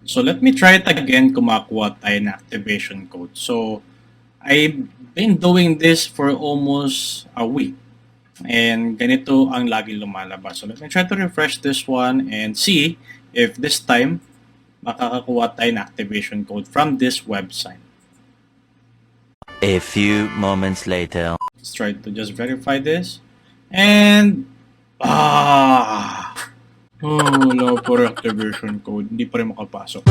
So let me try it again kung makakuha tayo ng activation code. So I've been doing this for almost a week. And ganito ang laging lumalabas. So let me try to refresh this one and see if this time makakakuha tayo ng activation code from this website. A few moments later. Let's try to just verify this. And wala pa rin activation code. Hindi pa rin makapasok.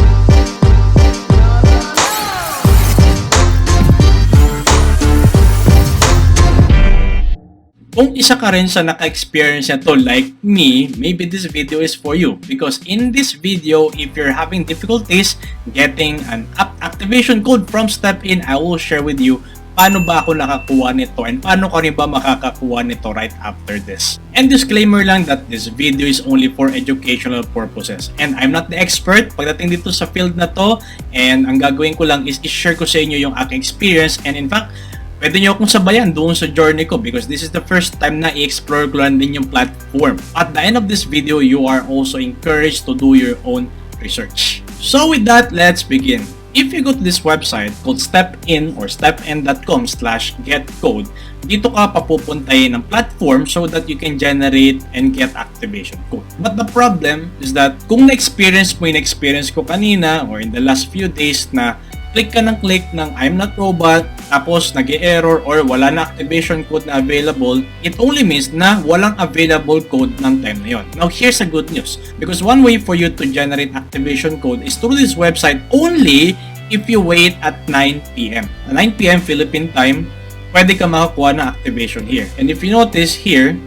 Kung isa ka rin sa naka-experience na to like me, maybe this video is for you. Because in this video, if you're having difficulties getting an app activation code from STEPN, I will share with you paano ba ako nakakuha nito and paano ko rin ba makakakuha nito right after this. And disclaimer lang that this video is only for educational purposes. And I'm not the expert pagdating dito sa field na to, and ang gagawin ko lang is i-share ko sa inyo yung aking experience, and in fact, pwede nyo akong sabayan doon sa journey ko because this is the first time na i-explore ko lang din yung platform. At the end of this video, you are also encouraged to do your own research. So with that, let's begin. If you go to this website called STEPN or stepn.com/getcode, dito ka papupuntahin ng platform so that you can generate and get activation code. But the problem is that kung na-experience mo yung experience ko kanina or in the last few days na click ka ng click ng I'm not robot, tapos nag-error or wala na activation code na available, it only means na walang available code ng time na yun. Now, here's a good news. Because one way for you to generate activation code is through this website only if you wait at 9 p.m. 9 p.m. Philippine time, pwede ka makakuha ng activation here. And if you notice here,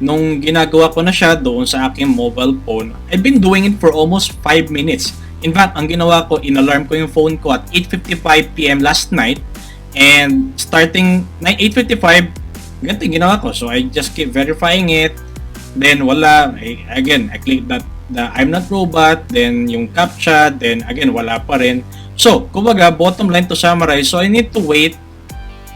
nung ginagawa ko na siya doon sa aking mobile phone, I've been doing it for almost 5 minutes. In fact, ang ginawa ko, in-alarm ko yung phone ko at 8:55 p.m. last night, and starting 8:55, ganito yung ginawa ko. So I just keep verifying it, then wala. I click that the I'm not robot, then yung CAPTCHA, then again, wala pa rin. So, kumbaga, bottom line to summarize, so I need to wait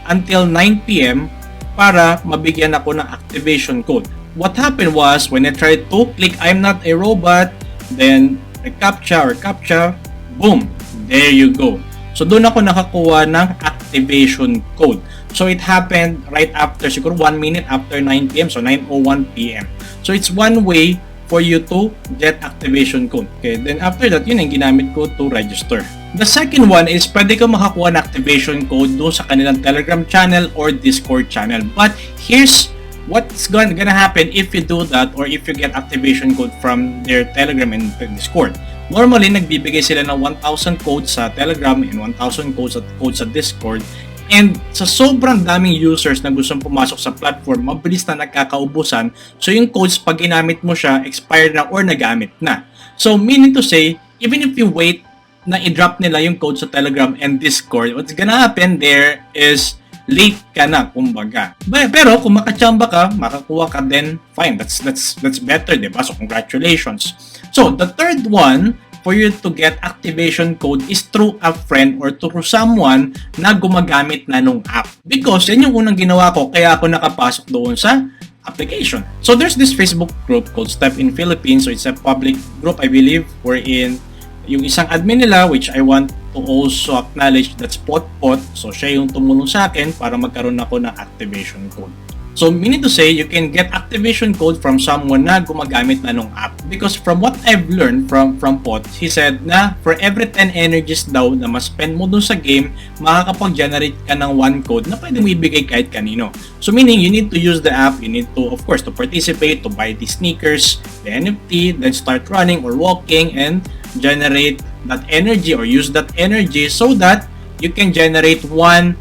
until 9 p.m. para mabigyan ako ng activation code. What happened was, when I tried to click I'm not a robot, then CAPTCHA, boom, there you go. So doon ako nakakuha ng activation code. So it happened right after, siguro 1 minute after 9 p.m. So 9:01 p.m. So it's one way for you to get activation code. Okay, then after that, yun ang ginamit ko to register. The second one is pwede ka makakuha ng activation code doon sa kanilang Telegram channel or Discord channel. But here's what's gonna happen if you do that or if you get activation code from their Telegram and Discord. Normally, nagbibigay sila ng 1,000 codes sa Telegram and 1,000 codes sa Discord. And sa sobrang daming users na gustong pumasok sa platform, mabilis na nagkakaubusan. So yung codes, pag ginamit mo siya, expired na or nagamit na. So meaning to say, even if you wait na i-drop nila yung code sa Telegram and Discord, what's gonna happen there is late ka na, kumbaga. Pero kung makachamba ka, makakuha ka din, fine. That's better, diba? So congratulations. So the third one for you to get activation code is through a friend or through someone na gumagamit na nung app. Because yan yung unang ginawa ko, kaya ako nakapasok doon sa application. So there's this Facebook group called STEPN Philippines. So it's a public group, I believe, wherein yung isang admin nila, which I want to also acknowledge, that's Potpot. So siya yung tumulong sa akin para magkaroon ako ng activation code. So meaning to say, you can get activation code from someone na gumagamit na nung app. Because from what I've learned from Pot, he said na for every 10 energies daw na ma-spend mo dun sa game, makakapag-generate ka ng one code na pwede mo ibigay kahit kanino. So meaning, you need to use the app, you need to, of course, to participate, to buy the sneakers, the NFT, then start running or walking and generate that energy or use that energy so that you can generate one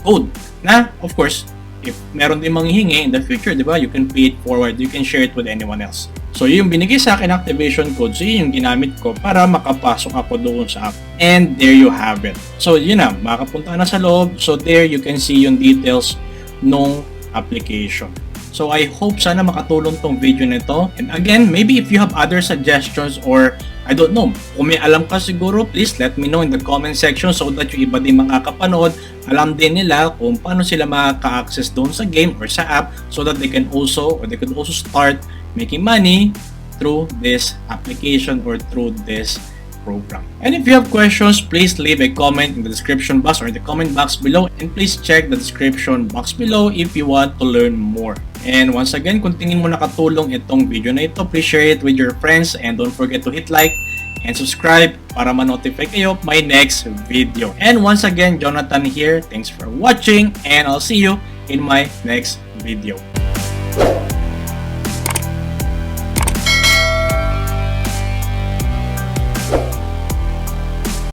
code na, of course, if meron din manghihingi in the future, di ba, you can pay it forward, you can share it with anyone else. So yung binigay sa akin activation code, so yun yung ginamit ko para makapasok ako doon sa app. And there you have it. So yun na, makapunta na sa loob. So there you can see yung details nung application. So I hope sana makatulong tong video nito. And again, maybe if you have other suggestions or I don't know, kung may alam ka siguro, please let me know in the comment section so that yung iba din makakapanood, alam din nila kung paano sila makaka-access doon sa game or sa app so that they could also start making money through this application or through this program. And if you have questions, please leave a comment in the description box or in the comment box below, and please check the description box below if you want to learn more. And once again, kung tingin mo nakatulong itong video na ito, please share it with your friends and don't forget to hit like and subscribe para ma-notify kayo of my next video. And once again, Jonathan here. Thanks for watching and I'll see you in my next video.